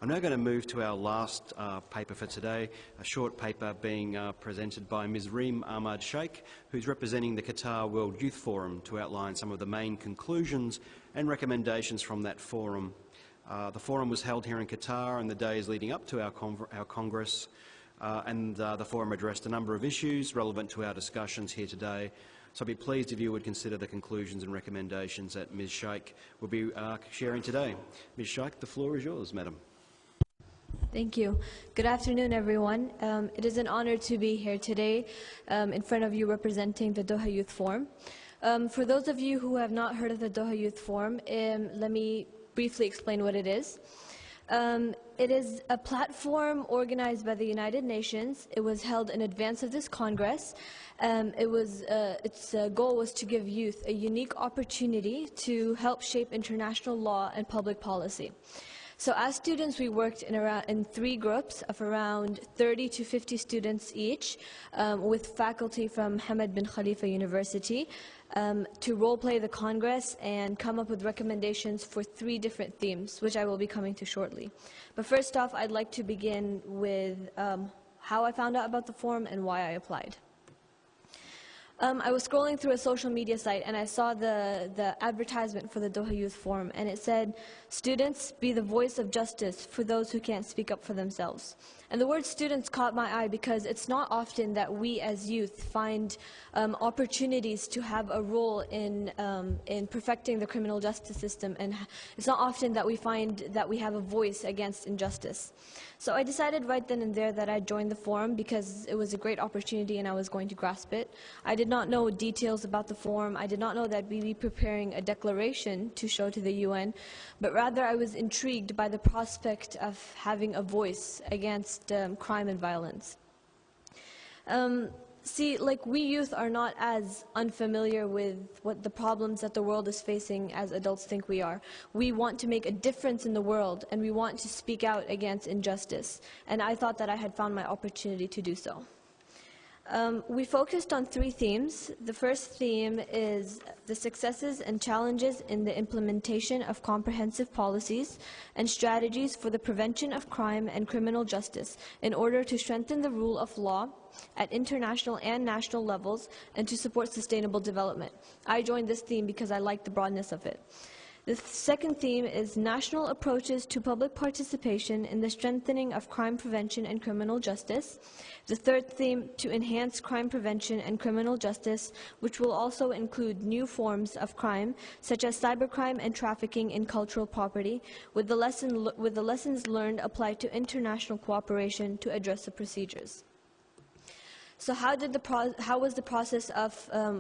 I'm now going to move to our last paper for today, a short paper being presented by Ms. Reem Ahmad Sheikh, who's representing the Qatar World Youth Forum, to outline some of the main conclusions and recommendations from that forum. The forum was held here in Qatar in the days leading up to our Congress, and the forum addressed a number of issues relevant to our discussions here today. So I'd be pleased if you would consider the conclusions and recommendations that Ms. Sheikh will be sharing today. Ms. Sheikh, the floor is yours, madam. Thank you. Good afternoon, everyone. It is an honor to be here today in front of you representing the Doha Youth Forum. For those of you who have not heard of the Doha Youth Forum, let me briefly explain what it is. It is a platform organized by the United Nations. It was held in advance of this Congress. Its goal was to give youth a unique opportunity to help shape international law and public policy. So as students, we worked in 3 groups of around 30 to 50 students each, with faculty from Hamad bin Khalifa University, to role-play the Congress and come up with recommendations for 3 different themes, which I will be coming to shortly. But first off, I'd like to begin with how I found out about the forum and why I applied. I was scrolling through a social media site and I saw the advertisement for the Doha Youth Forum, and it said, "Students, be the voice of justice for those who can't speak up for themselves." And the word students caught my eye because it's not often that we as youth find opportunities to have a role in perfecting the criminal justice system, and it's not often that we find that we have a voice against injustice. So I decided right then and there that I'd join the forum because it was a great opportunity and I was going to grasp it. I did not know details about the forum. I did not know that we'd be preparing a declaration to show to the UN, but rather I was intrigued by the prospect of having a voice against crime and violence. See, like, we youth are not as unfamiliar with what the problems that the world is facing as adults think we are. We want to make a difference in the world, and we want to speak out against injustice. And I thought that I had found my opportunity to do so. We focused on 3 themes. The first theme is the successes and challenges in the implementation of comprehensive policies and strategies for the prevention of crime and criminal justice in order to strengthen the rule of law at international and national levels and to support sustainable development. I joined this theme because I like the broadness of it. The second theme is national approaches to public participation in the strengthening of crime prevention and criminal justice. The third theme, to enhance crime prevention and criminal justice, which will also include new forms of crime, such as cybercrime and trafficking in cultural property, with the lessons learned applied to international cooperation to address the procedures. So how was the process of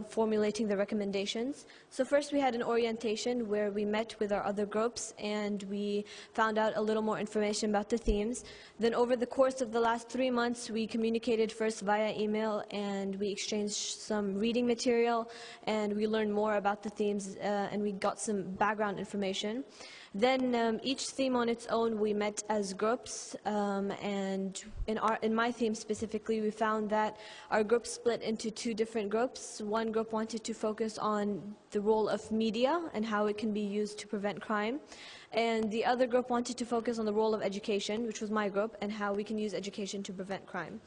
formulating the recommendations? So first we had an orientation where we met with our other groups and we found out a little more information about the themes. Then over the course of the last 3 months, we communicated first via email and we exchanged some reading material and we learned more about the themes and we got some background information. Then each theme on its own, we met as groups, and in my theme specifically, we found that our group split into 2 different groups. One group wanted to focus on the role of media and how it can be used to prevent crime, and the other group wanted to focus on the role of education, which was my group, and how we can use education to prevent crime.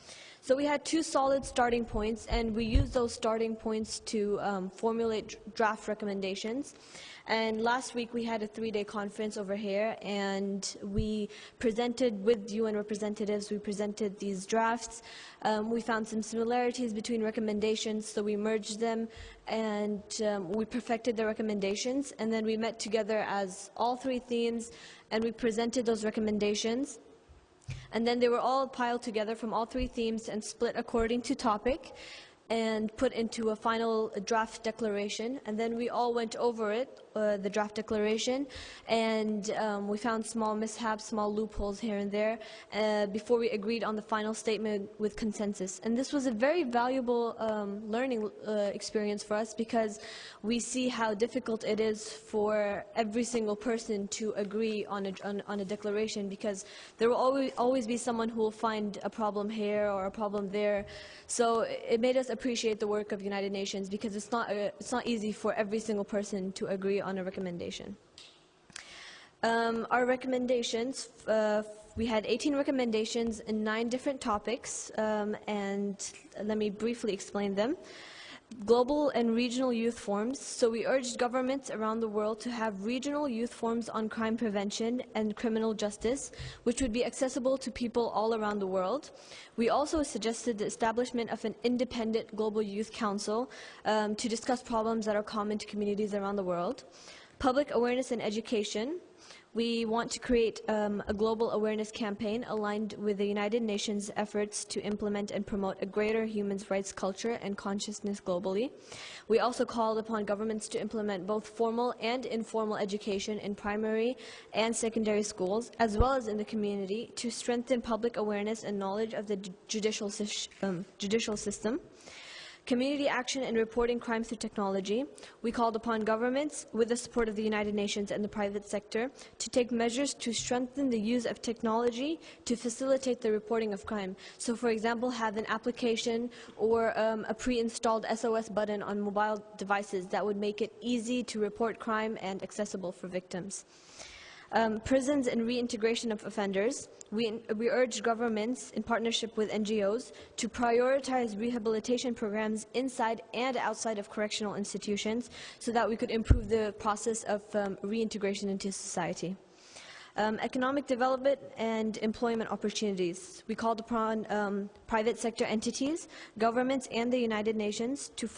So we had 2 solid starting points, and we used those starting points to formulate draft recommendations. And last week we had a 3-day conference over here, and we presented with UN representatives, we presented these drafts. We found some similarities between recommendations, so we merged them and we perfected the recommendations, and then we met together as all 3 themes and we presented those recommendations. And then they were all piled together from all 3 themes and split according to topic and put into a final draft declaration. And then we all went over it, the draft declaration, and we found small mishaps, small loopholes here and there before we agreed on the final statement with consensus. And this was a very valuable learning experience for us because we see how difficult it is for every single person to agree on a declaration, because there will always be someone who will find a problem here or a problem there. So it made us appreciate the work of United Nations, because it's not easy for every single person to agree on a recommendation. Our recommendations, we had 18 recommendations in 9 different topics, and let me briefly explain them. Global and regional youth forums. So we urged governments around the world to have regional youth forums on crime prevention and criminal justice, which would be accessible to people all around the world. We also suggested the establishment of an independent global youth council to discuss problems that are common to communities around the world. Public awareness and education. We want to create a global awareness campaign aligned with the United Nations efforts to implement and promote a greater human rights culture and consciousness globally. We also called upon governments to implement both formal and informal education in primary and secondary schools, as well as in the community, to strengthen public awareness and knowledge of the judicial system. Community action and reporting crime through technology. We called upon governments, with the support of the United Nations and the private sector, to take measures to strengthen the use of technology to facilitate the reporting of crime. So, for example, have an application or a pre-installed SOS button on mobile devices that would make it easy to report crime and accessible for victims. Prisons and reintegration of offenders. We urge governments, in partnership with NGOs, to prioritize rehabilitation programs inside and outside of correctional institutions so that we could improve the process of reintegration into society. Economic development and employment opportunities. We called upon private sector entities, governments, and the United Nations to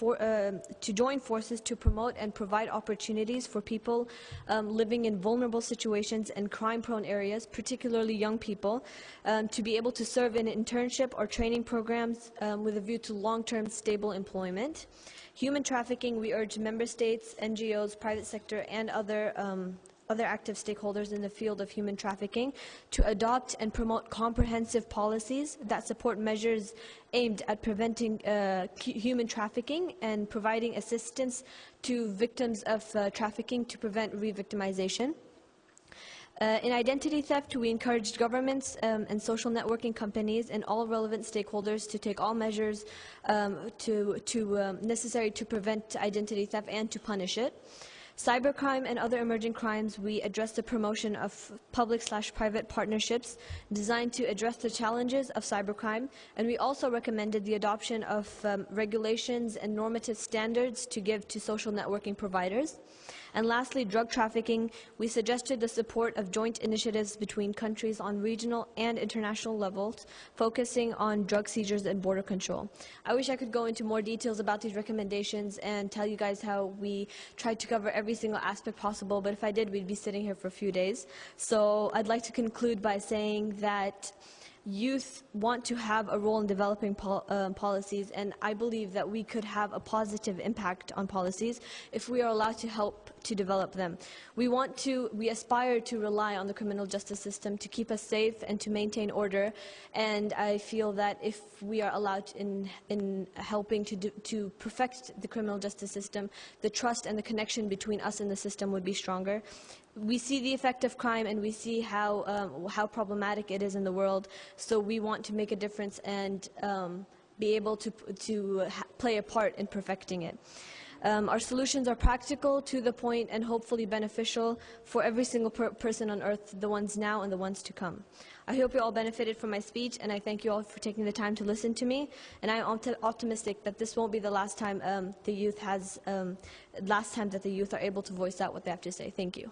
join forces to promote and provide opportunities for people living in vulnerable situations and crime-prone areas, particularly young people, to be able to serve in internship or training programs with a view to long-term stable employment. Human trafficking, we urge member states, NGOs, private sector, and other active stakeholders in the field of human trafficking to adopt and promote comprehensive policies that support measures aimed at preventing human trafficking and providing assistance to victims of trafficking to prevent re-victimization. In identity theft, we encouraged governments and social networking companies and all relevant stakeholders to take all measures necessary to prevent identity theft and to punish it. Cybercrime and other emerging crimes, we address the promotion of public/private partnerships designed to address the challenges of cybercrime, and we also recommended the adoption of regulations and normative standards to give to social networking providers. And lastly, drug trafficking, we suggested the support of joint initiatives between countries on regional and international levels, focusing on drug seizures and border control. I wish I could go into more details about these recommendations and tell you guys how we tried to cover every single aspect possible, but if I did, we'd be sitting here for a few days. So I'd like to conclude by saying that youth want to have a role in developing policies, and I believe that we could have a positive impact on policies if we are allowed to help to develop them. We aspire to rely on the criminal justice system to keep us safe and to maintain order, and I feel that if we are allowed in helping to perfect the criminal justice system, the trust and the connection between us and the system would be stronger. We see the effect of crime and we see how problematic it is in the world, so we want to make a difference and be able to play a part in perfecting it. Our solutions are practical, to the point, and hopefully beneficial for every single person on earth, the ones now and the ones to come. I hope you all benefited from my speech, and I thank you all for taking the time to listen to me. And I am optimistic that this won't be the last time that the youth are able to voice out what they have to say. Thank you.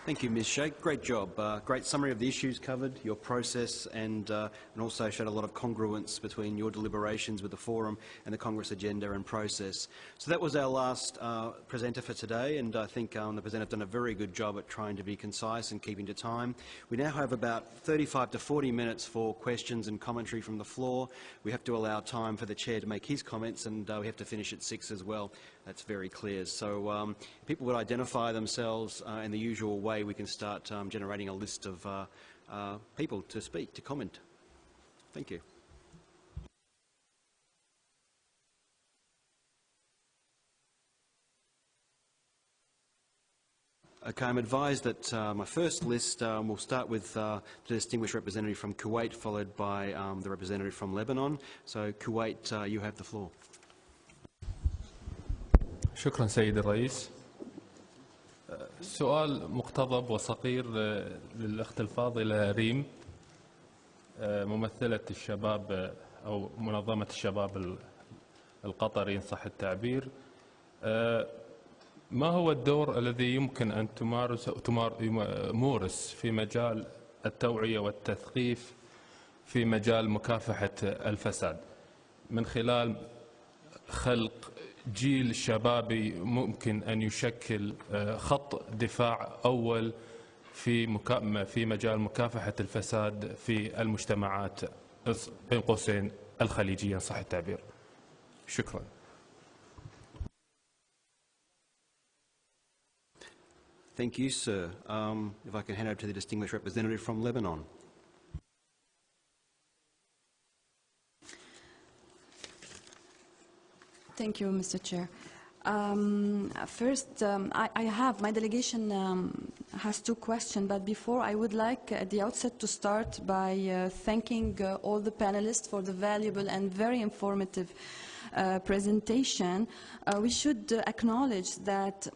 Thank you, Ms. Sheikh. Great job. Great summary of the issues covered, your process, and also showed a lot of congruence between your deliberations with the forum and the Congress agenda and process. So that was our last presenter for today, and I think the presenter have done a very good job at trying to be concise and keeping to time. We now have about 35 to 40 minutes for questions and commentary from the floor. We have to allow time for the chair to make his comments, and we have to finish at 6 as well. That's very clear. So people would identify themselves in the usual way. We can start generating a list of people to speak, to comment. Thank you. Okay, I'm advised that my first list will start with the distinguished representative from Kuwait, followed by the representative from Lebanon. So Kuwait, you have the floor. شكرا سيد الرئيس. سؤال مقتضب وصغير للأخت الفاضلة ريم ممثلة الشباب أو منظمة الشباب القطري إن صح التعبير. ما هو الدور الذي يمكن أن تمارس في مجال التوعية والتثقيف في مجال مكافحة الفساد من خلال خلق جيل شبابي ممكن أن يشكل خط دفاع أول في مجال مكافحة الفساد في المجتمعات بين قوسين الخليجية صح التعبير؟ شكرا. Thank you, sir. If I can hand over to the distinguished representative from Lebanon. Thank you, Mr. Chair. First, my delegation has two questions, but before I would like at the outset to start by thanking all the panelists for the valuable and very informative presentation. We should acknowledge that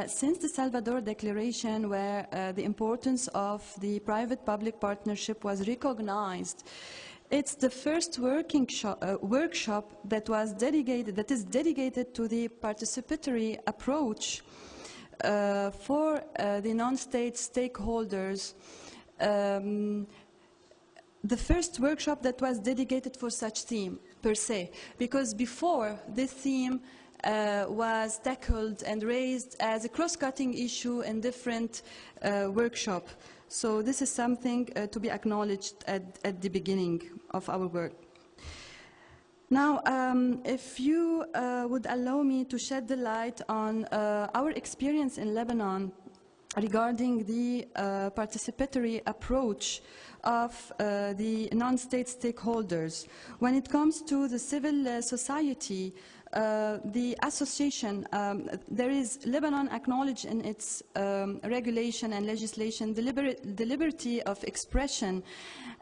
since the Salvador Declaration, where the importance of the private-public partnership was recognized, it's the first workshop that is dedicated to the participatory approach for the non-state stakeholders. The first workshop that was dedicated for such theme, per se, because before this theme was tackled and raised as a cross-cutting issue in different workshops. So this is something to be acknowledged at the beginning of our work. Now, if you would allow me to shed the light on our experience in Lebanon regarding the participatory approach of the non-state stakeholders. When it comes to the civil society, the association, there is Lebanon acknowledged in its regulation and legislation the liberty of expression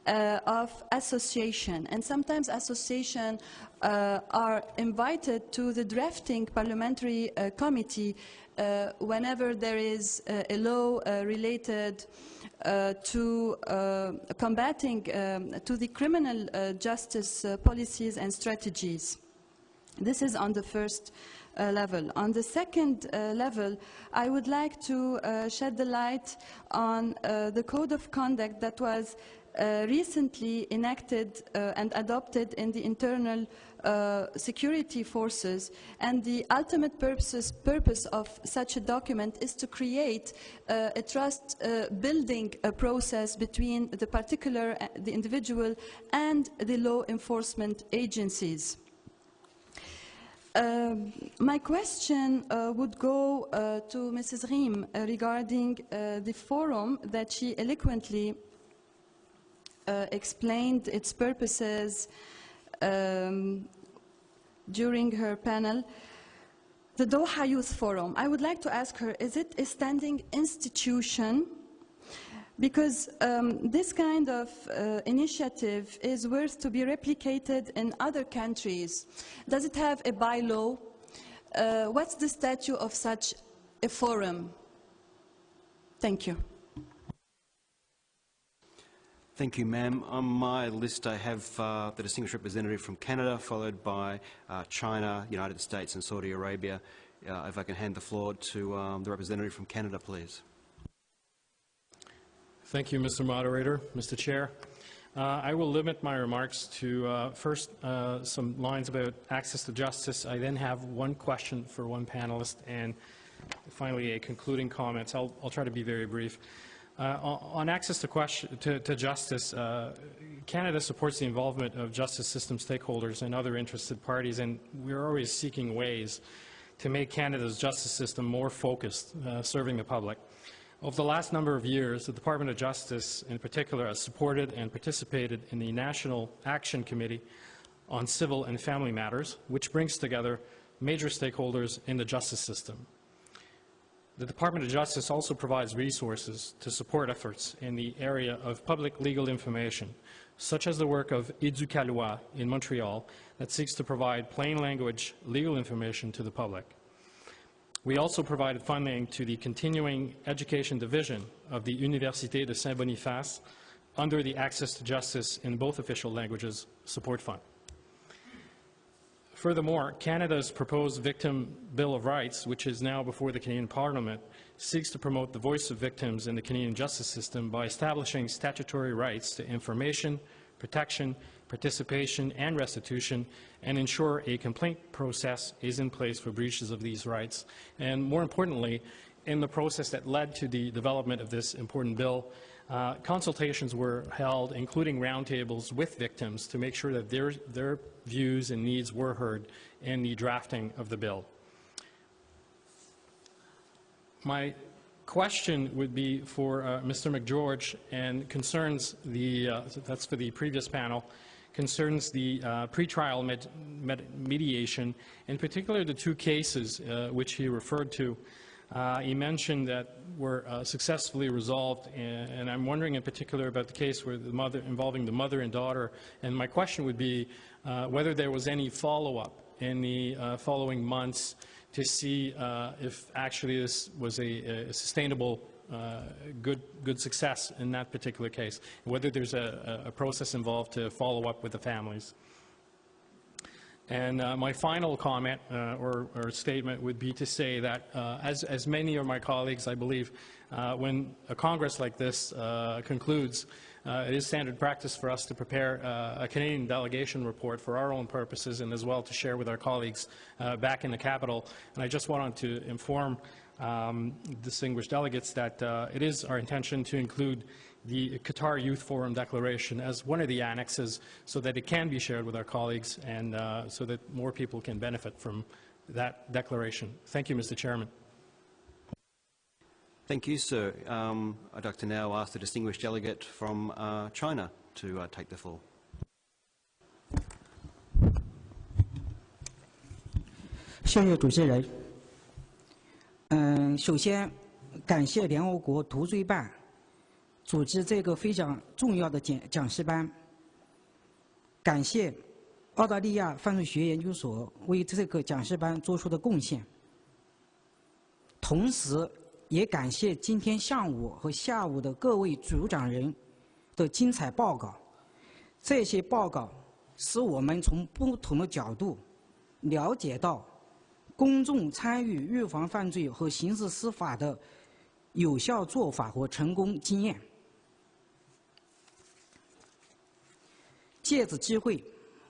of association, and sometimes association are invited to the drafting parliamentary committee whenever there is a law related to combating to the criminal justice policies and strategies. This is on the first level. On the second level, I would like to shed the light on the code of conduct that was recently enacted and adopted in the internal security forces, and the ultimate purpose of such a document is to create a trust building process between the individual and the law enforcement agencies. My question would go to Mrs. Reem regarding the forum that she eloquently explained its purposes during her panel. The Doha Youth Forum, I would like to ask her, is it a standing institution? Because this kind of initiative is worth to be replicated in other countries. Does it have a bylaw? What's the status of such a forum? Thank you. Thank you, ma'am. On my list, I have the distinguished representative from Canada, followed by China, United States, and Saudi Arabia. If I can hand the floor to the representative from Canada, please. Thank you, Mr. Moderator, Mr. Chair. I will limit my remarks to first some lines about access to justice. I then have one question for one panelist, and finally a concluding comment. I'll try to be very brief. On access to justice, Canada supports the involvement of justice system stakeholders and other interested parties, and we're always seeking ways to make Canada's justice system more focused, serving the public. Over the last number of years, the Department of Justice, in particular, has supported and participated in the National Action Committee on Civil and Family Matters, which brings together major stakeholders in the justice system. The Department of Justice also provides resources to support efforts in the area of public legal information, such as the work of Éducalois in Montreal that seeks to provide plain language legal information to the public. We also provided funding to the Continuing Education Division of the Université de Saint-Boniface under the Access to Justice in Both Official Languages Support Fund. Furthermore, Canada's proposed Victim Bill of Rights, which is now before the Canadian Parliament, seeks to promote the voice of victims in the Canadian justice system by establishing statutory rights to information, protection, participation, and restitution, and ensure a complaint process is in place for breaches of these rights. And more importantly, in the process that led to the development of this important bill, consultations were held, including roundtables with victims, to make sure that their views and needs were heard in the drafting of the bill. My question would be for Mr. McGeorge, and concerns the, that's for the previous panel, concerns the pretrial mediation, in particular the two cases which he referred to. He mentioned that were successfully resolved, and I'm wondering in particular about the case where the mother, involving the mother and daughter. And my question would be whether there was any follow-up in the following months to see if actually this was a sustainable, good success in that particular case, whether there's a process involved to follow up with the families. And my final comment or statement would be to say that, as many of my colleagues, I believe, when a Congress like this concludes, it is standard practice for us to prepare a Canadian delegation report for our own purposes and as well to share with our colleagues back in the capital. And I just wanted to inform distinguished delegates that it is our intention to include the Qatar Youth Forum Declaration as one of the annexes so that it can be shared with our colleagues and so that more people can benefit from that declaration. Thank you, Mr. Chairman. Thank you, sir. I'd like to now ask the distinguished delegate from China to take the floor. 谢谢主持人。首先感谢联合国毒罪办组织这个非常重要的讲师班，感谢澳大利亚犯罪学研究所为这个讲师班做出的贡献，同时也感谢今天上午和下午的各位主讲人的精彩报告。这些报告使我们从不同的角度了解到公众参与预防犯罪和刑事司法的有效做法和成功经验。借此机会，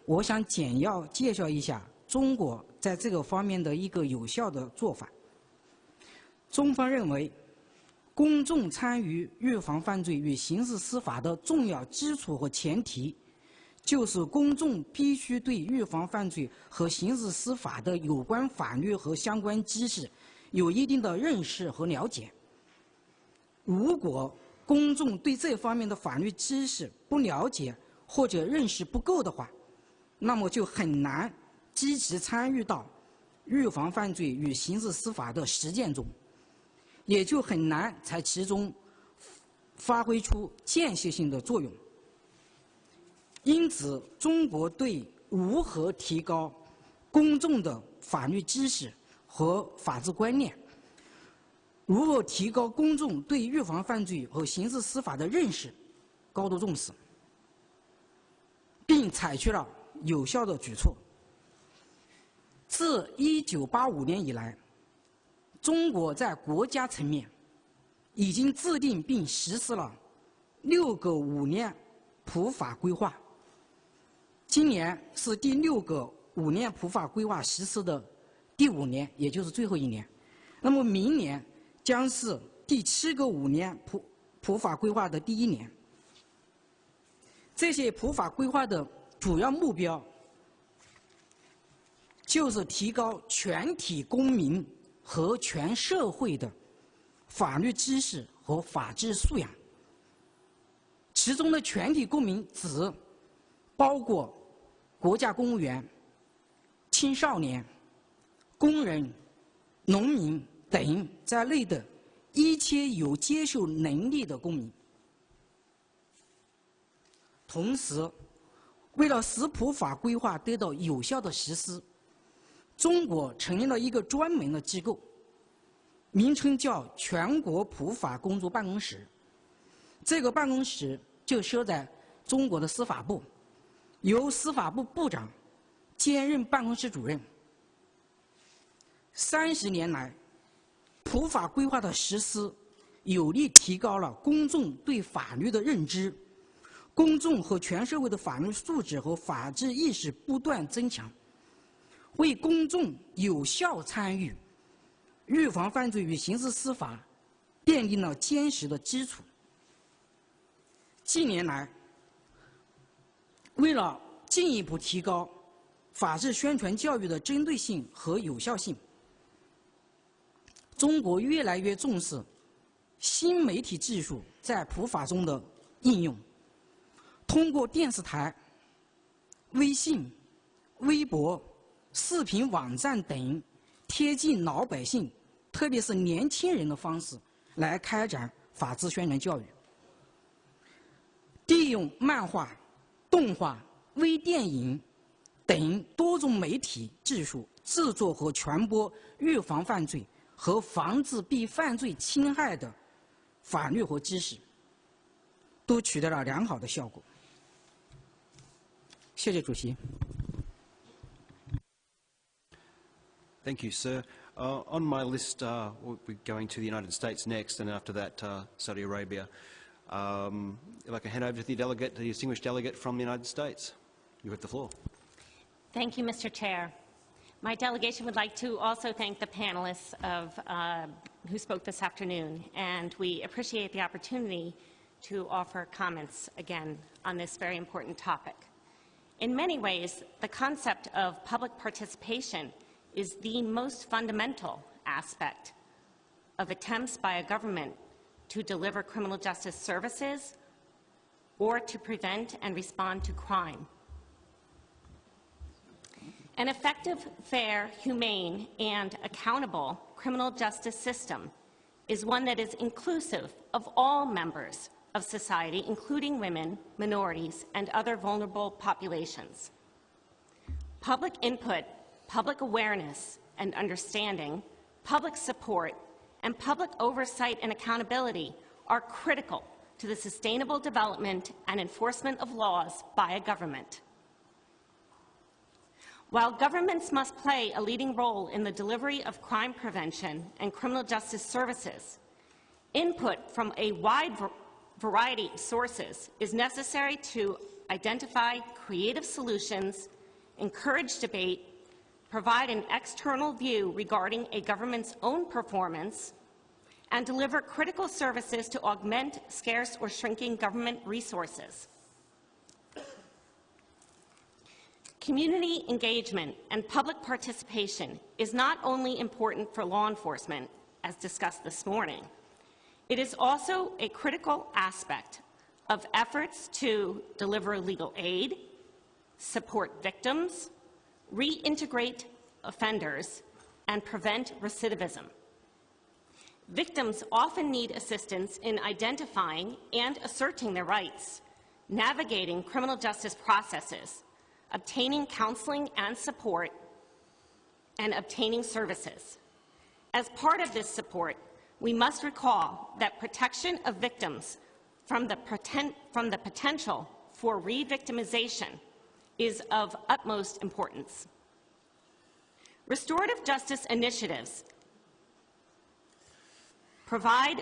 我想简要介绍一下中国在这个方面的一个有效的做法。中方认为，公众参与预防犯罪与刑事司法的重要基础和前提，就是公众必须对预防犯罪和刑事司法的有关法律和相关知识有一定的认识和了解。如果公众对这方面的法律知识不了解或者认识不够的话，那么就很难积极参与到预防犯罪与刑事司法的实践中，也就很难在其中发挥出间歇性的作用。因此，中国对如何提高公众的法律知识和法治观念，如何提高公众对预防犯罪和刑事司法的认识，高度重视，并采取了有效的举措。自1985年以来，中国在国家层面已经制定并实施了6个5年普法规划。今年是第6个5年普法规划实施的第5年，也就是最后一年。那么明年将是第7个5年普法规划的第1年。这些普法规划的主要目标就是提高全体公民和全社会的法律知识和法治素养。其中的全体公民指包括国家公务员、青少年、工人、农民等在内的一切有接受能力的公民。同时，为了使普法规划得到有效的实施，中国成立了一个专门的机构，名称叫全国普法工作办公室。这个办公室就设在中国的司法部，由司法部部长兼任办公室主任。30年来，普法规划的实施，有力提高了公众对法律的认知，公众和全社会的法律素质和法治意识不断增强，为公众有效参与预防犯罪与刑事司法奠定了坚实的基础。近年来，为了进一步提高法治宣传教育的针对性和有效性，中国越来越重视新媒体技术在普法中的应用，通过电视台、微信、微博、视频网站等贴近老百姓，特别是年轻人的方式来开展法治宣传教育。利用漫画、动画、微电影等多种媒体技术制作和传播预防犯罪和防治被犯罪侵害的法律和知识，都取得了良好的效果。谢谢主席。Thank you, sir. On my list, we'll be going to the United States next, and after that, Saudi Arabia. If I can hand over to the delegate, the distinguished delegate from the United States. You have the floor. Thank you, Mr. Chair. My delegation would like to also thank the panelists who spoke this afternoon, and we appreciate the opportunity to offer comments again on this very important topic. In many ways, the concept of public participation is the most fundamental aspect of attempts by a government to deliver criminal justice services or to prevent and respond to crime. An effective, fair, humane, and accountable criminal justice system is one that is inclusive of all members of society, including women, minorities, and other vulnerable populations. Public input, public awareness and understanding, public support, and public oversight and accountability are critical to the sustainable development and enforcement of laws by a government. While governments must play a leading role in the delivery of crime prevention and criminal justice services, input from a wide variety of sources is necessary to identify creative solutions, encourage debate, provide an external view regarding a government's own performance, and deliver critical services to augment scarce or shrinking government resources. Community engagement and public participation is not only important for law enforcement, as discussed this morning, it is also a critical aspect of efforts to deliver legal aid, support victims, reintegrate offenders, and prevent recidivism. Victims often need assistance in identifying and asserting their rights, navigating criminal justice processes, obtaining counseling and support, and obtaining services. As part of this support, we must recall that protection of victims from the potential for re-victimization is of utmost importance. Restorative justice initiatives provide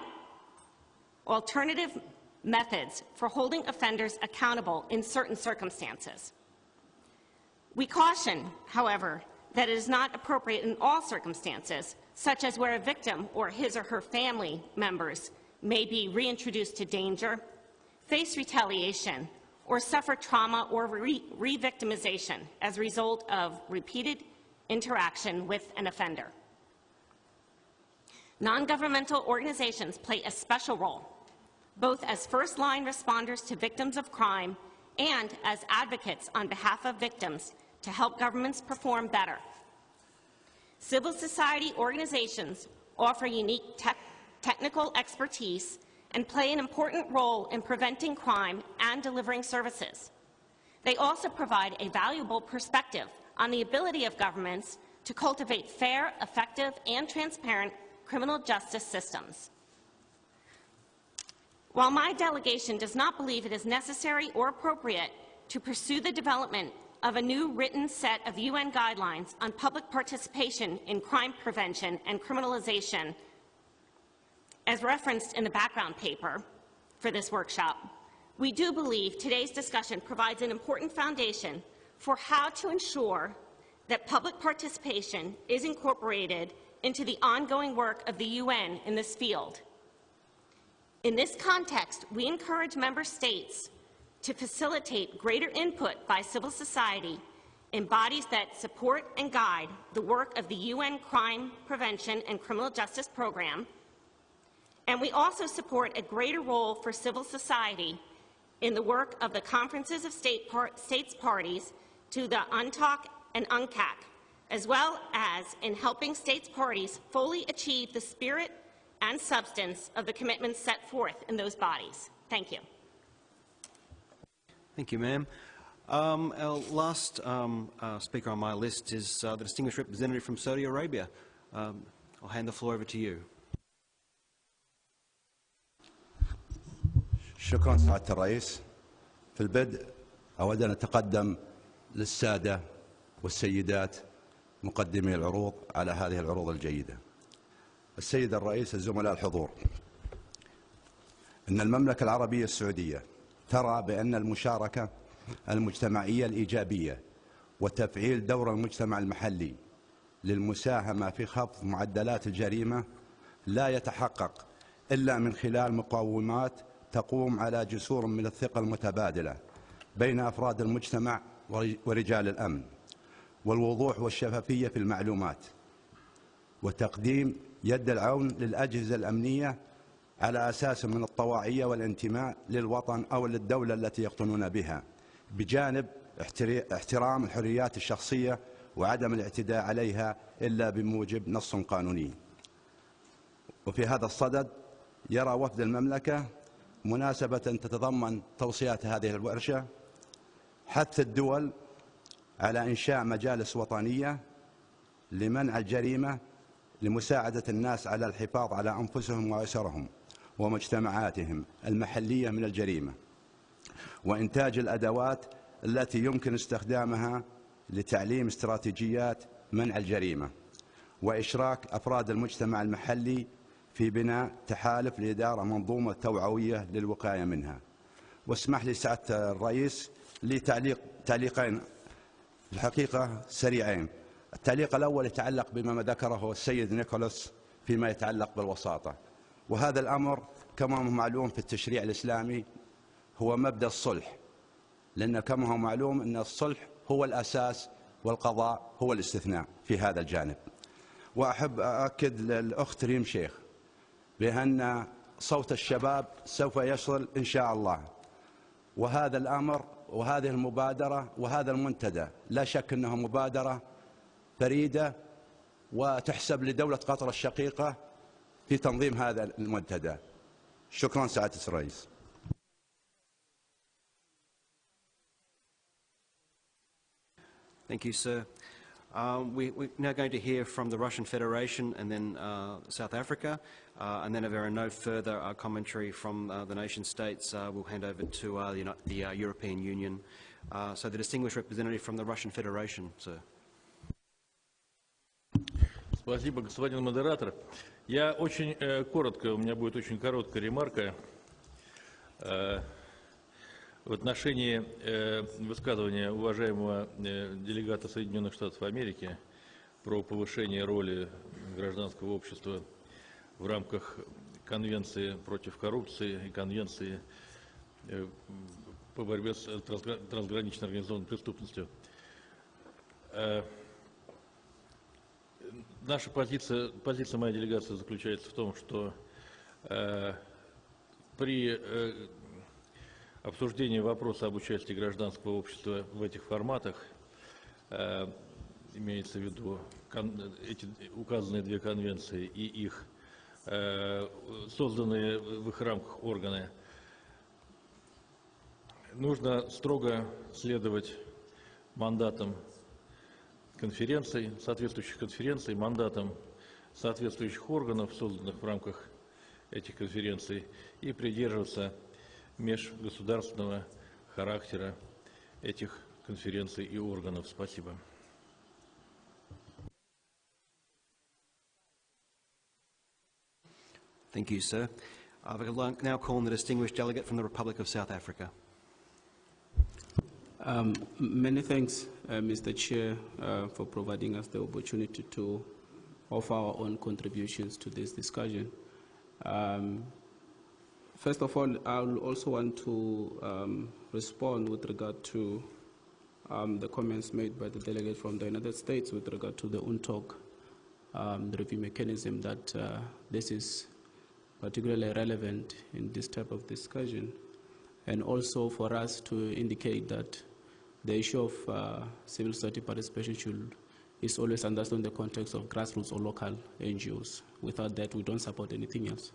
alternative methods for holding offenders accountable in certain circumstances. We caution, however, that it is not appropriate in all circumstances, such as where a victim or his or her family members may be reintroduced to danger, face retaliation, or suffer trauma or re-victimization as a result of repeated interaction with an offender. Non-governmental organizations play a special role, both as first-line responders to victims of crime and as advocates on behalf of victims to help governments perform better. Civil society organizations offer unique technical expertise and play an important role in preventing crime and delivering services. They also provide a valuable perspective on the ability of governments to cultivate fair, effective, and transparent criminal justice systems. While my delegation does not believe it is necessary or appropriate to pursue the development of a new written set of UN guidelines on public participation in crime prevention and criminalization, as referenced in the background paper for this workshop, we do believe today's discussion provides an important foundation for how to ensure that public participation is incorporated into the ongoing work of the UN in this field. In this context, we encourage member states to facilitate greater input by civil society in bodies that support and guide the work of the UN Crime Prevention and Criminal Justice Program, and we also support a greater role for civil society in the work of the conferences of states parties to the UNTAC and UNCAC, as well as in helping states parties fully achieve the spirit and substance of the commitments set forth in those bodies. Thank you. Thank you, ma'am. Our last speaker on my list is the distinguished representative from Saudi Arabia. I'll hand the floor over to you. شكرا سعادة الرئيس. في البدء أود أن أتقدم للسادة والسيدات مقدمي العروض على هذه العروض الجيدة. السيد الرئيس، الزملاء الحضور، إن المملكة العربية السعودية ترى بأن المشاركة المجتمعية الإيجابية وتفعيل دور المجتمع المحلي للمساهمة في خفض معدلات الجريمة لا يتحقق إلا من خلال مقومات تقوم على جسور من الثقة المتبادلة بين أفراد المجتمع ورجال الأمن، والوضوح والشفافية في المعلومات، وتقديم يد العون للأجهزة الأمنية على أساس من الطواعية والانتماء للوطن أو للدولة التي يقطنون بها، بجانب احترام الحريات الشخصية وعدم الاعتداء عليها إلا بموجب نص قانوني. وفي هذا الصدد يرى وفد المملكة مناسبة تتضمن توصيات هذه الورشة حث الدول على إنشاء مجالس وطنية لمنع الجريمة لمساعدة الناس على الحفاظ على أنفسهم وأسرهم ومجتمعاتهم المحلية من الجريمة، وإنتاج الأدوات التي يمكن استخدامها لتعليم استراتيجيات منع الجريمة، وإشراك أفراد المجتمع المحلي في بناء تحالف لإدارة منظومة توعوية للوقاية منها. واسمح لي سعادة الرئيس لي تعليقين الحقيقة سريعين. التعليق الأول يتعلق بما ذكره السيد نيكولاس فيما يتعلق بالوساطة، وهذا الأمر كما هو معلوم في التشريع الإسلامي هو مبدأ الصلح، لأن كما هو معلوم أن الصلح هو الأساس والقضاء هو الاستثناء في هذا الجانب. وأحب أؤكد للأخت ريم شيخ بأن صوت الشباب سوف يصل إن شاء الله، وهذا الأمر وهذه المبادرة وهذا المنتدى لا شك أنه مبادرة فريدة وتحسب لدولة قطر الشقيقة في تنظيم هذا المنتدى. شكرا سعادة الرئيس. Thank you, sir. We're now going to hear from the Russian Federation and then South Africa, and then if there are no further commentary from the nation states, we'll hand over to the European Union. So the distinguished representative from the Russian Federation, sir. Спасибо, господин модератор. Я очень коротко, у меня будет очень короткая ремарка в отношении высказывания уважаемого делегата Соединенных Штатов Америки про повышение роли гражданского общества в рамках Конвенции против коррупции и Конвенции по борьбе с трансграничной организованной преступностью. Наша позиция моей делегации заключается в том, что при обсуждении вопроса об участии гражданского общества в этих форматах, имеется в виду эти указанные две конвенции и их созданные в их рамках органы, нужно строго следовать мандатам конференций, соответствующих конференций, мандатам соответствующих органов, созданных в рамках этих конференций, и придерживаться межгосударственного характера этих конференций и органов. Спасибо. Thank you, sir. I would now call on the distinguished delegate from the Republic of South Africa. Many thanks, Mr. Chair, for providing us the opportunity to offer our own contributions to this discussion. First of all, I will also want to respond with regard to the comments made by the delegate from the United States with regard to the UNTOC the review mechanism, that this is particularly relevant in this type of discussion, and also for us to indicate that the issue of civil society participation is always understood in the context of grassroots or local NGOs. Without that, we don't support anything else.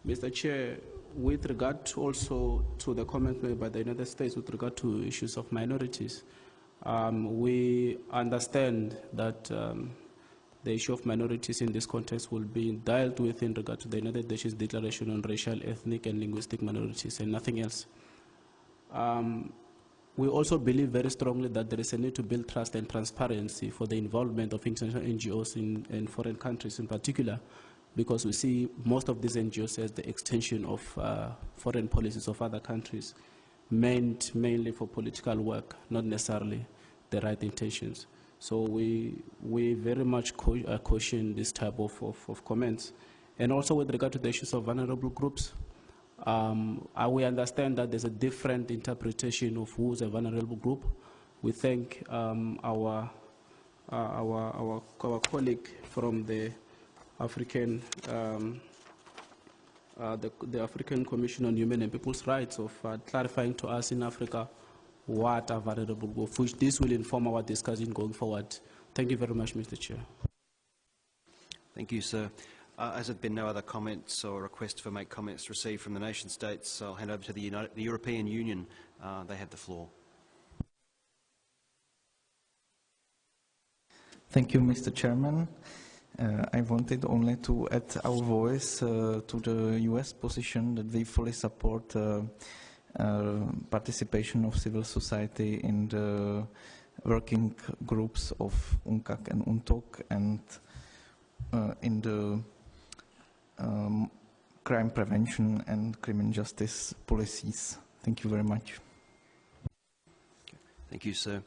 Mr. Chair, with regard to also to the comment made by the United States with regard to issues of minorities, we understand that the issue of minorities in this context will be dealt with in regard to the United Nations Declaration on Racial, Ethnic, and Linguistic Minorities, and nothing else. We also believe very strongly that there is a need to build trust and transparency for the involvement of international NGOs in foreign countries in particular, because we see most of these NGOs as the extension of foreign policies of other countries, meant mainly for political work, not necessarily the right intentions. So we very much caution this type of comments. And also with regard to the issues of vulnerable groups, we understand that there's a different interpretation of who's a vulnerable group. We thank our colleague from the African the African Commission on Human and People's Rights of clarifying to us in Africa what are vulnerable groups, which this will inform our discussion going forward. Thank you very much, Mr. Chair. Thank you, sir. As there have been no other comments or requests for make comments received from the nation states, I'll hand over to the European Union. They have the floor. Thank you, Mr. Chairman. I wanted only to add our voice to the US position that we fully support participation of civil society in the working groups of UNCAC and UNTOC, and in the crime prevention and criminal justice policies. Thank you very much. Thank you, sir.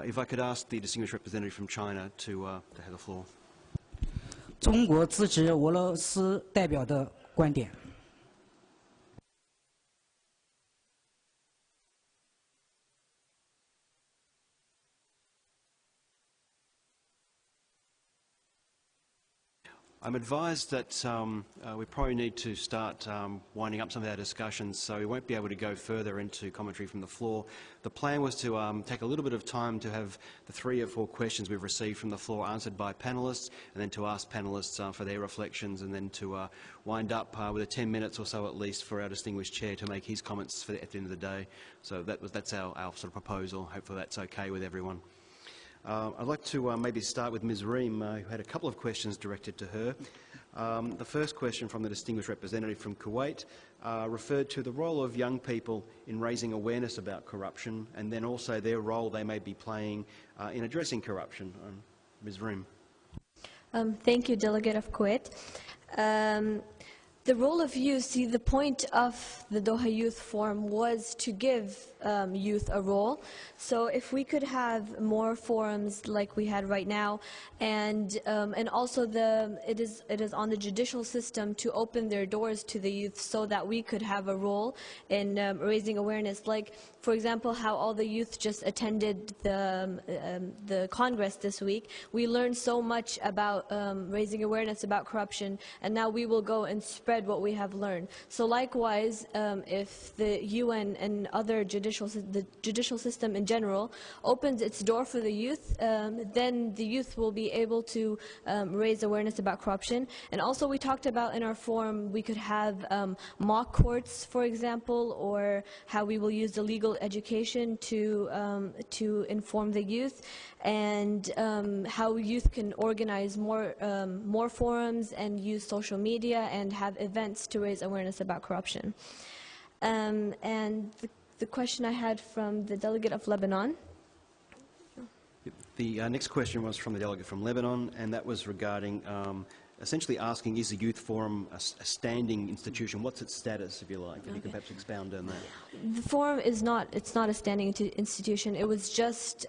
If I could ask the distinguished representative from China to have the floor. 中国支持俄罗斯代表的观点。I'm advised that we probably need to start winding up some of our discussions, so we won't be able to go further into commentary from the floor. The plan was to take a little bit of time to have the 3 or 4 questions we've received from the floor answered by panellists, and then to ask panellists for their reflections, and then to wind up with 10 minutes or so at least for our distinguished chair to make his comments at the end of the day. So that's our sort of proposal. Hopefully that's okay with everyone. I'd like to maybe start with Ms. Reem, who had a couple of questions directed to her. The first question from the distinguished representative from Kuwait referred to the role of young people in raising awareness about corruption, and then also their role they may be playing in addressing corruption. Ms. Reem. Thank you, Delegate of Kuwait. The role of youth, see, the point of the Doha Youth Forum was to give youth a role. So if we could have more forums like we had right now, and also it is on the judicial system to open their doors to the youth so that we could have a role in raising awareness. Like, for example, how all the youth just attended the Congress this week. We learned so much about raising awareness about corruption, and now we will go and spread what we have learned. So likewise, if the UN and other the judicial system in general opens its door for the youth, then the youth will be able to raise awareness about corruption. And also we talked about in our forum, we could have mock courts, for example, or how we will use the legal education to inform the youth, and how youth can organize more forums and use social media and have events to raise awareness about corruption. And the question I had from the delegate of Lebanon. The next question was from the delegate from Lebanon, and that was regarding essentially asking, is the Youth Forum a standing institution? What's its status, if you like? And you can perhaps expound on that. The forum is not a standing institution. It was just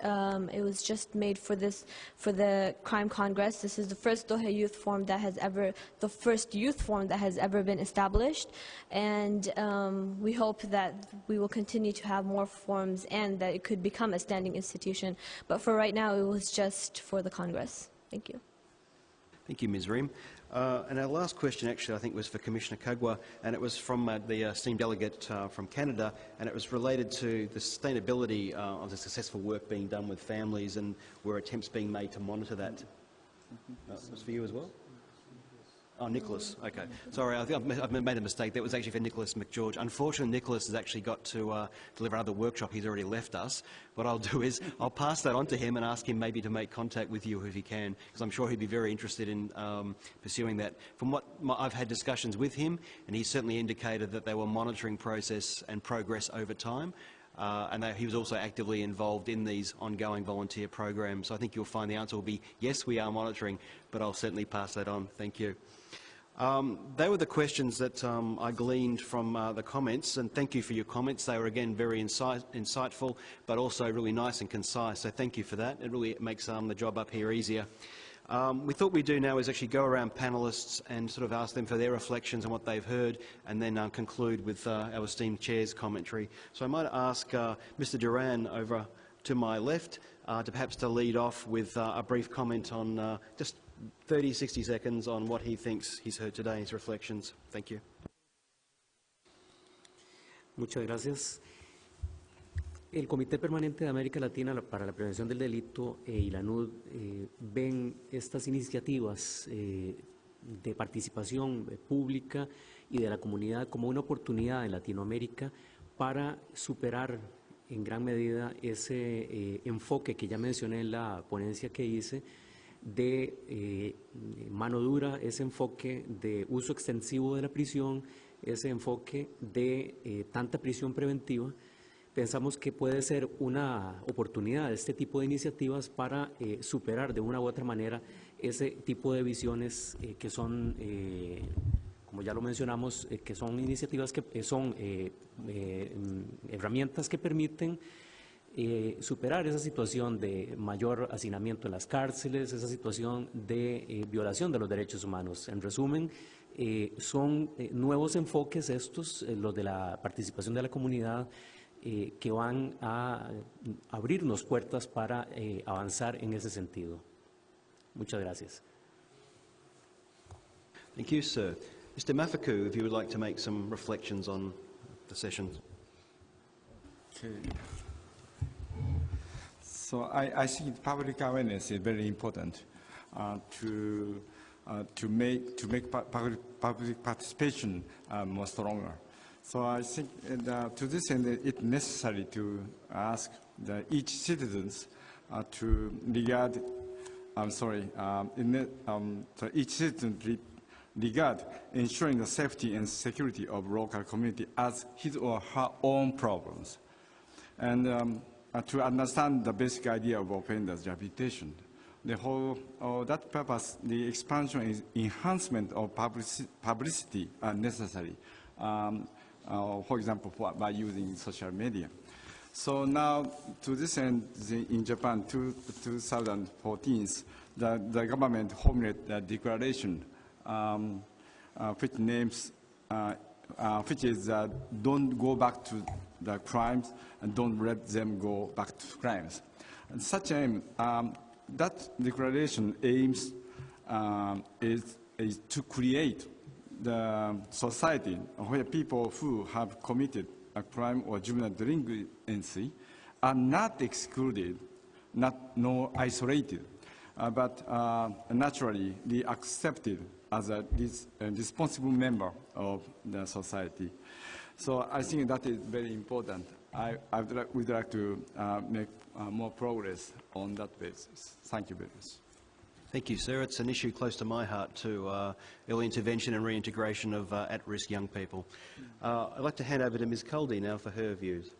made for the Crime Congress. This is the first Doha Youth Forum the first youth forum that has ever been established, and we hope that we will continue to have more forums and that it could become a standing institution. But for right now, it was just for the Congress. Thank you. Thank you, Ms. Reem. And our last question, actually, I think was for Commissioner Kagwa, and it was from the esteemed delegate from Canada, and it was related to the sustainability of the successful work being done with families, and were attempts being made to monitor that. It was for you as well? Oh, Nicholas. Okay. Sorry, I think I've made a mistake. That was actually for Nicholas McGeorge. Unfortunately, Nicholas has actually got to deliver another workshop. He's already left us. What I'll do is I'll pass that on to him and ask him maybe to make contact with you if he can, because I'm sure he'd be very interested in pursuing that. From what I've had discussions with him, and he certainly indicated that they were monitoring process and progress over time. And he was also actively involved in these ongoing volunteer programs. So I think you'll find the answer will be, yes, we are monitoring, but I'll certainly pass that on. Thank you. They were the questions that I gleaned from the comments, and thank you for your comments. They were, again, very insightful, but also really nice and concise, so thank you for that. It really makes the job up here easier. We thought we'd do now is actually go around panellists and sort of ask them for their reflections on what they've heard, and then conclude with our esteemed Chair's commentary. So I might ask Mr. Duran over to my left to perhaps to lead off with a brief comment on just 30, 60 seconds on what he thinks he's heard today, his reflections. Thank you. Muchas gracias. El Comité Permanente de América Latina para la Prevención del Delito y la ANUD ven estas iniciativas de participación pública y de la comunidad como una oportunidad en Latinoamérica para superar en gran medida ese enfoque que ya mencioné en la ponencia que hice de mano dura, ese enfoque de uso extensivo de la prisión, ese enfoque de tanta prisión preventiva. Pensamos que puede ser una oportunidad de este tipo de iniciativas para superar de una u otra manera ese tipo de visiones que son, como ya lo mencionamos, que son iniciativas que son herramientas que permiten superar esa situación de mayor hacinamiento en las cárceles, esa situación de violación de los derechos humanos. En resumen, son nuevos enfoques estos, los de la participación de la comunidad, que van a abrirnos puertas para avanzar en ese sentido. Muchas gracias. Thank you, sir. Mr. Mafaku, if you would like to make some reflections on the session. Okay. So I think public awareness is very important to make public participation more stronger. So I think to this end, it's necessary to ask each citizens to regard. So each citizen regard ensuring the safety and security of local community as his or her own problems, and to understand the basic idea of offenders rehabilitation. the whole, that purpose, the expansion is enhancement of publicity are necessary. For example, by using social media. So now, to this end, in Japan, 2014, the government formulated a declaration which names, which is don't go back to the crimes and don't let them go back to crimes. And such aim, that declaration aims is to create the society where people who have committed a crime or juvenile delinquency are not excluded, nor isolated, but naturally be accepted as a responsible member of the society. So I think that is very important. I would like to make more progress on that basis. Thank you very much. Thank you, sir. It's an issue close to my heart too, early intervention and reintegration of at-risk young people. I'd like to hand over to Ms. Culdee now for her views.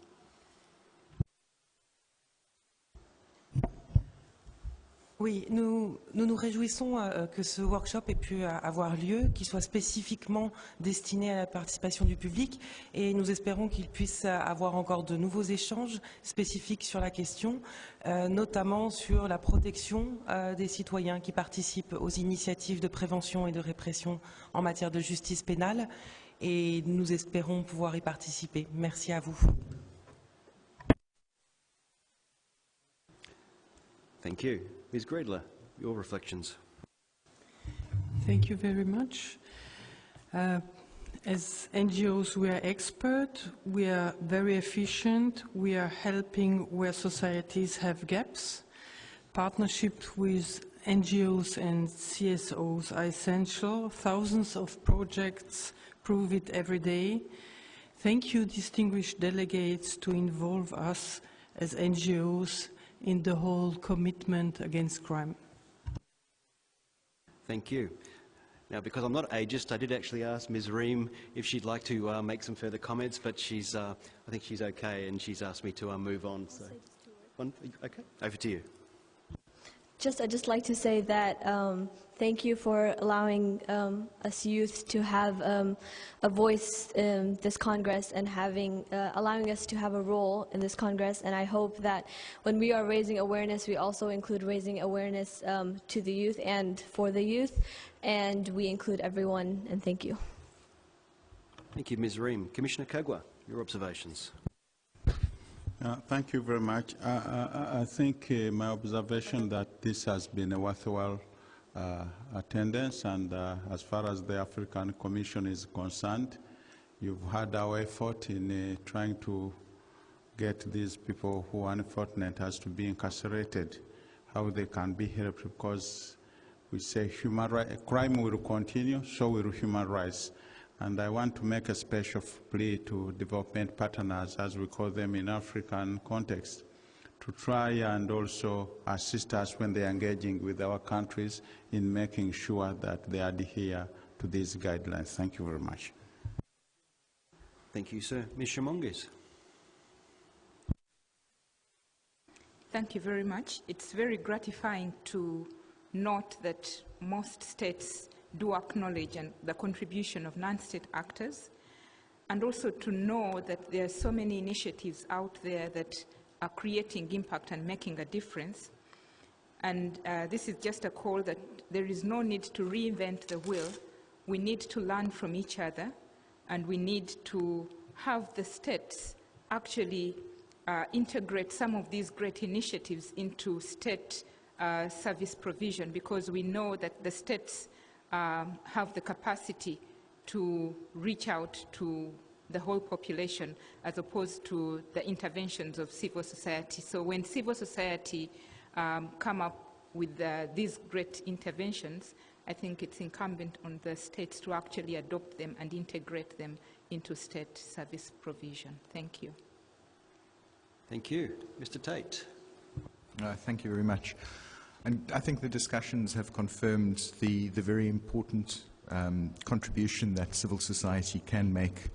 Oui, nous nous réjouissons que ce workshop ait pu avoir lieu, qu'il soit spécifiquement destiné à la participation du public, et nous espérons qu'il puisse avoir encore de nouveaux échanges spécifiques sur la question, notamment sur la protection des citoyens qui participent aux initiatives de prévention et de répression en matière de justice pénale, et nous espérons pouvoir y participer. Merci à vous. Thank you. Ms. Gredler, your reflections. Thank you very much. As NGOs, we are expert, we are very efficient, we are helping where societies have gaps. Partnerships with NGOs and CSOs are essential. Thousands of projects prove it every day. Thank you, distinguished delegates, to involve us as NGOs in the whole commitment against crime. Thank you. Now, because I'm not ageist, I did actually ask Ms. Ream if she'd like to make some further comments, but she's, I think she's okay, and she's asked me to move on. So, okay, over to you. I'd just like to say that thank you for allowing us youth to have a voice in this Congress and allowing us to have a role in this Congress. And I hope that when we are raising awareness, we also include raising awareness to the youth and for the youth, and we include everyone. And thank you. Thank you, Ms. Ream. Commissioner Kagwa, your observations. Thank you very much. I think my observation that this has been a worthwhile attendance, and as far as the African Commission is concerned, you've had our effort in trying to get these people who are unfortunate as to be incarcerated, how they can be helped, because we say crime will continue, so will human rights. And I want to make a special plea to development partners, as we call them in African context, to try and also assist us when they are engaging with our countries in making sure that they adhere to these guidelines. Thank you very much. Thank you, sir. Ms. Shimongis. Thank you very much. It's very gratifying to note that most states do acknowledge the contribution of non-state actors, and also to know that there are so many initiatives out there that are creating impact and making a difference. And this is just a call that there is no need to reinvent the wheel. We need to learn from each other, and we need to have the states actually integrate some of these great initiatives into state service provision, because we know that the states have the capacity to reach out to the whole population as opposed to the interventions of civil society. So when civil society come up with these great interventions, I think it's incumbent on the states to actually adopt them and integrate them into state service provision. Thank you. Thank you. Mr. Tate. Thank you very much. And I think the discussions have confirmed the very important contribution that civil society can make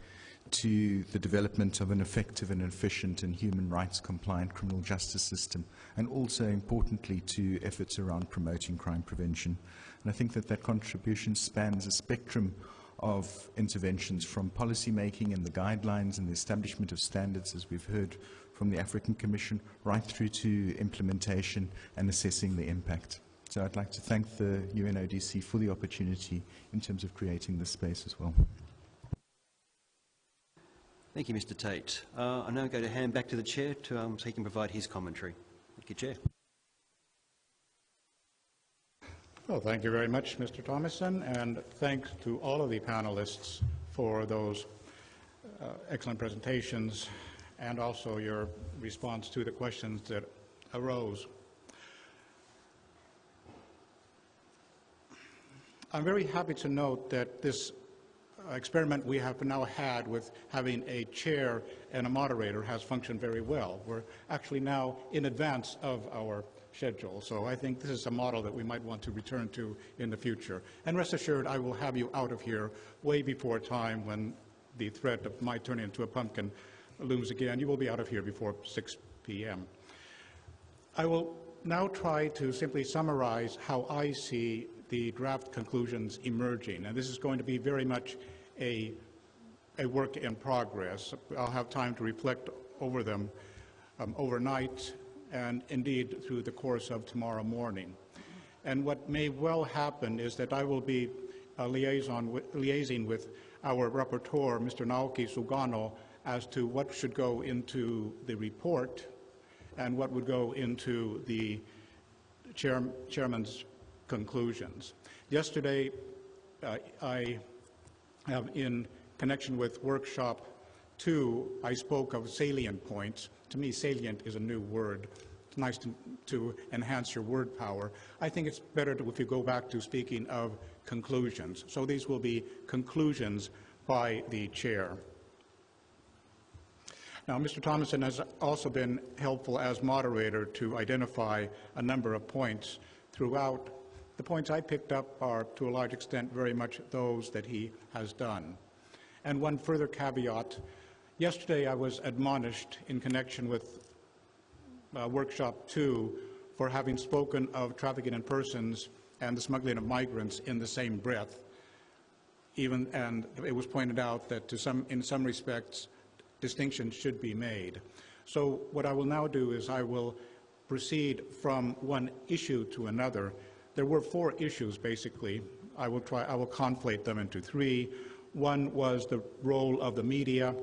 to the development of an effective and efficient and human rights compliant criminal justice system, and also importantly to efforts around promoting crime prevention. And I think that that contribution spans a spectrum of interventions, from policy making and the guidelines and the establishment of standards, as we've heard from the African Commission, right through to implementation and assessing the impact. So I'd like to thank the UNODC for the opportunity in terms of creating this space as well. Thank you, Mr. Tate. I'm now going to hand back to the Chair so he can provide his commentary. Thank you, Chair. Well, thank you very much, Mr. Thomason, and thanks to all of the panelists for those excellent presentations and also your response to the questions that arose. I'm very happy to note that this experiment we have now had with having a chair and a moderator has functioned very well. We're actually now in advance of our schedule, so I think this is a model that we might want to return to in the future. And rest assured, I will have you out of here way before time when the threat of my turning into a pumpkin looms again. You will be out of here before 6 p.m. I will now try to simply summarize how I see the draft conclusions emerging, and this is going to be very much a work in progress. I'll have time to reflect over them overnight and indeed through the course of tomorrow morning. And what may well happen is that I will be liaising with our rapporteur, Mr. Naoki Sugano, as to what should go into the report and what would go into the chairman's conclusions. Yesterday, I have, in connection with workshop 2, I spoke of salient points. To me, salient is a new word. It's nice to enhance your word power. I think it's better if you go back to speaking of conclusions. So these will be conclusions by the chair. Now, Mr. Thomason has also been helpful as moderator to identify a number of points throughout. The points I picked up are, to a large extent, very much those that he has done. And one further caveat, yesterday I was admonished in connection with workshop 2 for having spoken of trafficking in persons and the smuggling of migrants in the same breath. And it was pointed out that in some respects, distinctions should be made. So what I will now do is I will proceed from one issue to another. There were 4 issues, basically. I will conflate them into 3. One was the role of the media,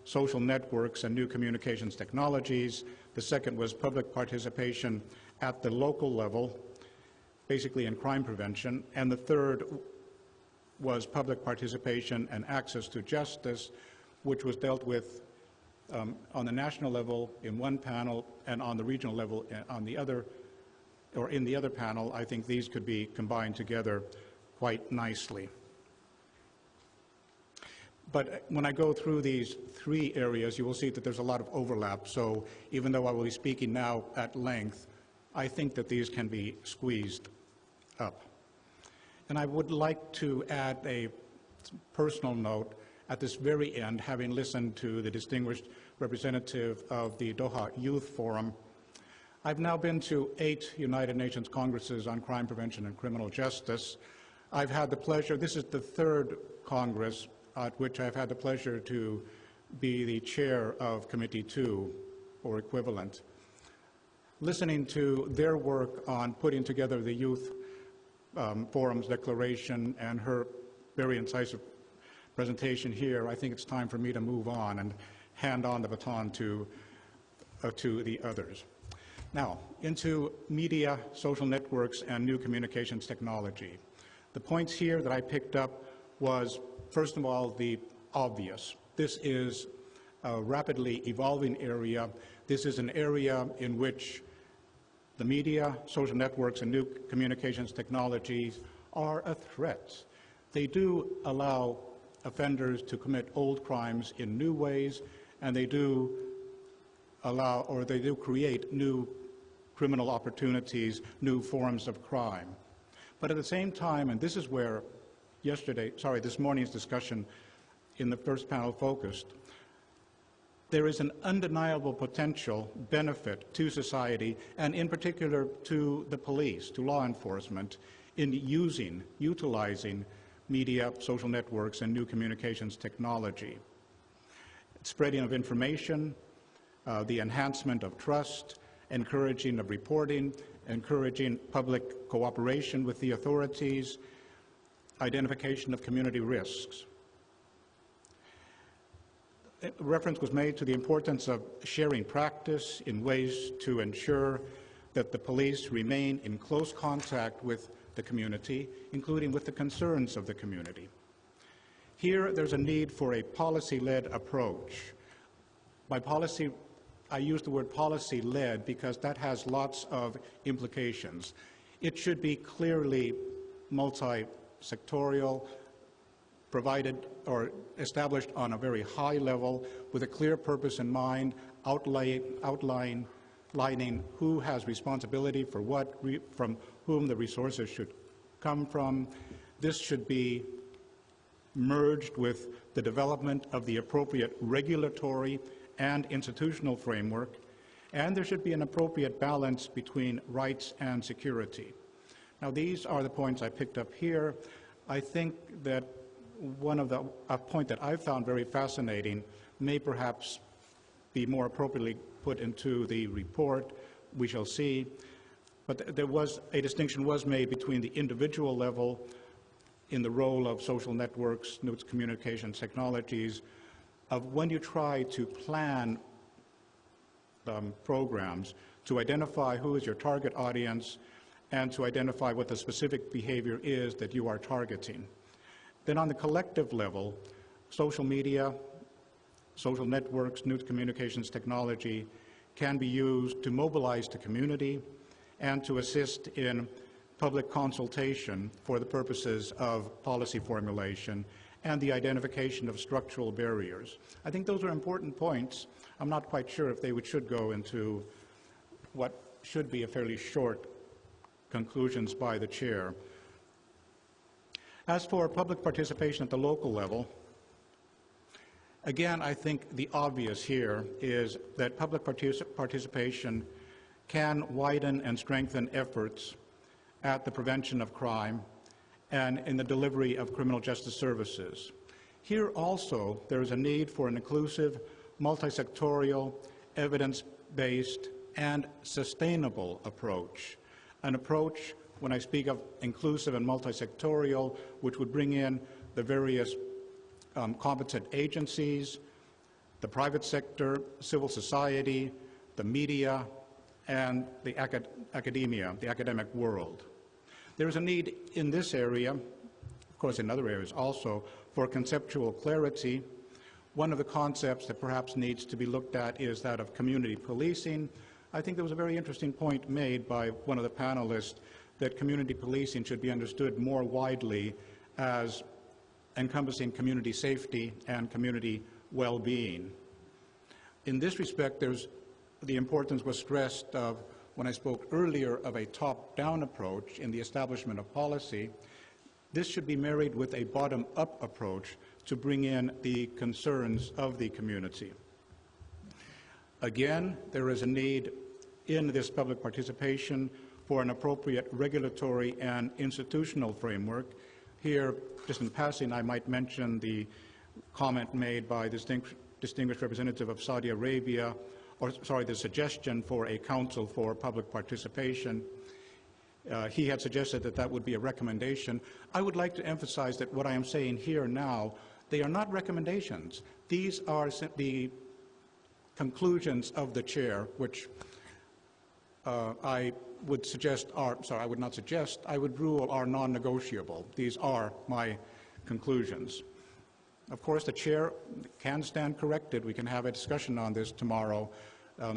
social networks, and new communications technologies. The second was public participation at the local level, basically in crime prevention. And the third was public participation and access to justice, which was dealt with on the national level in one panel and on the regional level on the other, or in the other panel. I think these could be combined together quite nicely. But when I go through these 3 areas, you will see that there's a lot of overlap. So even though I will be speaking now at length, I think that these can be squeezed up. And I would like to add a personal note at this very end, having listened to the distinguished representative of the Doha Youth Forum. I've now been to 8 United Nations Congresses on crime prevention and criminal justice. I've had the pleasure, this is the 3rd Congress at which I've had the pleasure to be the chair of Committee 2, or equivalent. Listening to their work on putting together the Youth Forum's declaration and her very incisive presentation here, I think it's time for me to move on and hand on the baton to the others. Now, into media, social networks, and new communications technology. The points here that I picked up was, first of all, the obvious. This is a rapidly evolving area. This is an area in which the media, social networks, and new communications technologies are a threat. They do allow offenders to commit old crimes in new ways, and they do allow, or they do create new criminal opportunities, new forms of crime. But at the same time, and this is where this morning's discussion in the first panel focused, there is an undeniable potential benefit to society, and in particular to the police, to law enforcement, in utilizing media, social networks, and new communications technology. Spreading of information, the enhancement of trust, encouraging of reporting, encouraging public cooperation with the authorities, identification of community risks. Reference was made to the importance of sharing practice in ways to ensure that the police remain in close contact with the community, including with the concerns of the community. Here, there's a need for a policy-led approach. By policy, I use the word policy-led because that has lots of implications. It should be clearly multi-sectorial, provided or established on a very high level with a clear purpose in mind, outlining who has responsibility for what, from whom the resources should come from. This should be merged with the development of the appropriate regulatory and institutional framework, and there should be an appropriate balance between rights and security. Now, these are the points I picked up here. I think that a point that I found very fascinating may perhaps be more appropriately put into the report. We shall see. But there was a distinction was made between the individual level in the role of social networks, new communications technologies, of when you try to plan programs to identify who is your target audience and to identify what the specific behavior is that you are targeting. Then on the collective level, social media, social networks, new communications technology can be used to mobilize the community and to assist in public consultation for the purposes of policy formulation and the identification of structural barriers. I think those are important points. I'm not quite sure if they should go into what should be a fairly short conclusions by the chair. As for public participation at the local level, again, I think the obvious here is that public participation can widen and strengthen efforts at the prevention of crime and in the delivery of criminal justice services. Here also, there is a need for an inclusive, multi-sectorial, evidence-based, and sustainable approach. An approach, when I speak of inclusive and multi-sectorial, which would bring in the various competent agencies, the private sector, civil society, the media, and the academia, the academic world. There is a need in this area, of course in other areas also, for conceptual clarity. One of the concepts that perhaps needs to be looked at is that of community policing. I think there was a very interesting point made by one of the panelists that community policing should be understood more widely as encompassing community safety and community well-being. In this respect, the importance was stressed of, when I spoke earlier, of a top-down approach in the establishment of policy. This should be married with a bottom-up approach to bring in the concerns of the community. Again, there is a need in this public participation for an appropriate regulatory and institutional framework. Here, just in passing, I might mention the comment made by the distinguished representative of Saudi Arabia, the suggestion for a council for public participation. He had suggested that that would be a recommendation. I would like to emphasize that what I am saying here now, they are not recommendations. These are the conclusions of the chair, which I would suggest are, I would not suggest, I would rule are non-negotiable. These are my conclusions. Of course, the chair can stand corrected. We can have a discussion on this tomorrow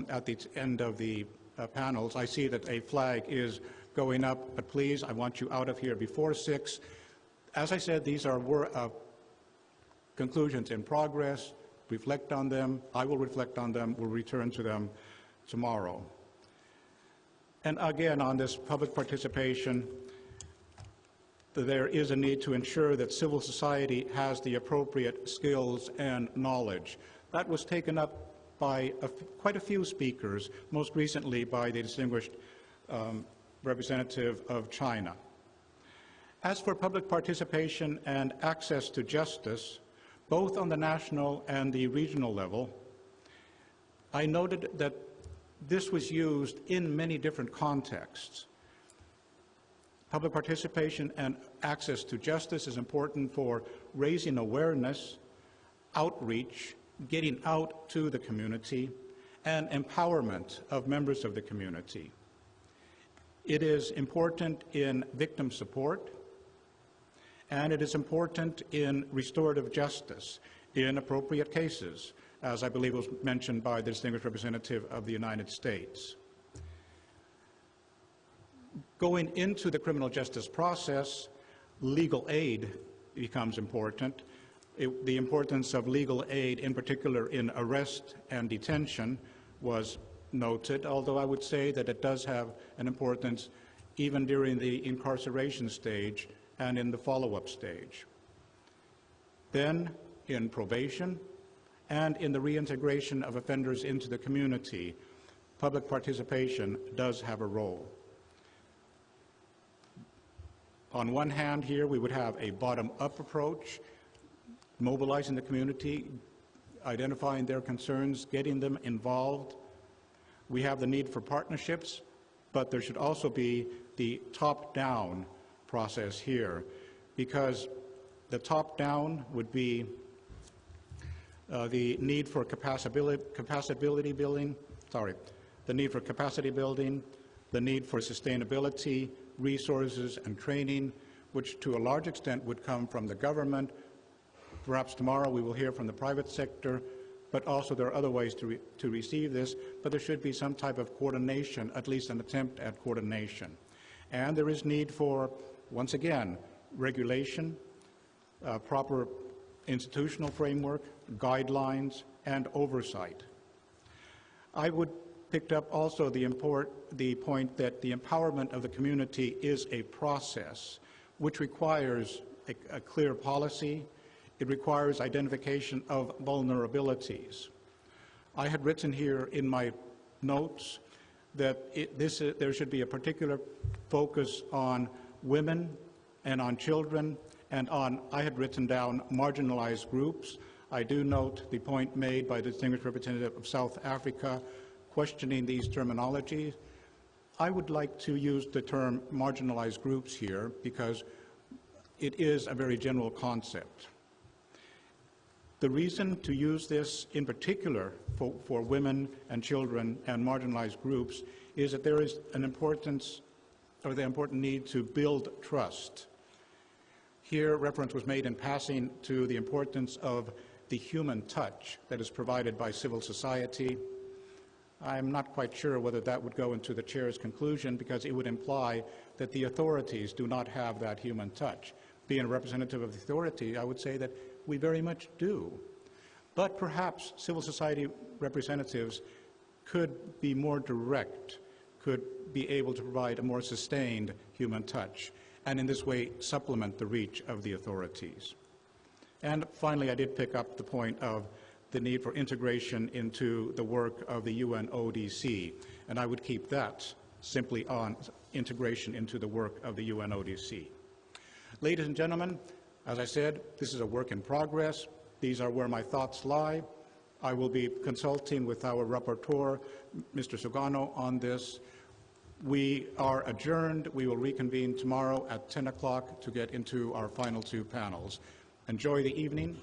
at the end of the panels. I see that a flag is going up, but please, I want you out of here before 6. As I said, these are conclusions in progress. Reflect on them. I will reflect on them. We'll return to them tomorrow. And again, on this public participation, there is a need to ensure that civil society has the appropriate skills and knowledge. That was taken up by quite a few speakers, most recently by the distinguished representative of China. As for public participation and access to justice, both on the national and the regional level, I noted that this was used in many different contexts. Public participation and access to justice is important for raising awareness, outreach, getting out to the community, and empowerment of members of the community. It is important in victim support, and it is important in restorative justice in appropriate cases, as I believe was mentioned by the distinguished representative of the United States. Going into the criminal justice process, legal aid becomes important. The importance of legal aid, in particular in arrest and detention, was noted, although I would say that it does have an importance even during the incarceration stage and in the follow-up stage. Then, in probation and in the reintegration of offenders into the community, public participation does have a role. On one hand here, we would have a bottom-up approach, mobilizing the community, identifying their concerns, getting them involved. We have the need for partnerships, but there should also be the top-down process here, because the top-down would be the need for capacity building, the need for capacity building, the need for sustainability, resources and training, which to a large extent would come from the government. Perhaps tomorrow we will hear from the private sector, but also there are other ways to receive this, but there should be some type of coordination, at least an attempt at coordination. And there is need for, once again, regulation, proper institutional framework, guidelines, and oversight. I would picked up also the point that the empowerment of the community is a process which requires a clear policy. It requires identification of vulnerabilities. I had written here in my notes that there should be a particular focus on women and on children and on, I had written down, marginalized groups. I do note the point made by the distinguished representative of South Africa questioning these terminologies. I would like to use the term marginalized groups here because it is a very general concept. The reason to use this in particular for women and children and marginalized groups is that there is an importance or the important need to build trust. Here, reference was made in passing to the importance of the human touch that is provided by civil society. I'm not quite sure whether that would go into the chair's conclusion because it would imply that the authorities do not have that human touch. Being a representative of the authority, I would say that we very much do. But perhaps civil society representatives could be more direct, could be able to provide a more sustained human touch, and in this way supplement the reach of the authorities. And finally, I did pick up the point of the need for integration into the work of the UNODC, and I would keep that simply on integration into the work of the UNODC. Ladies and gentlemen, as I said, this is a work in progress. These are where my thoughts lie. I will be consulting with our rapporteur, Mr. Sugano, on this. We are adjourned. We will reconvene tomorrow at 10 o'clock to get into our final two panels. Enjoy the evening.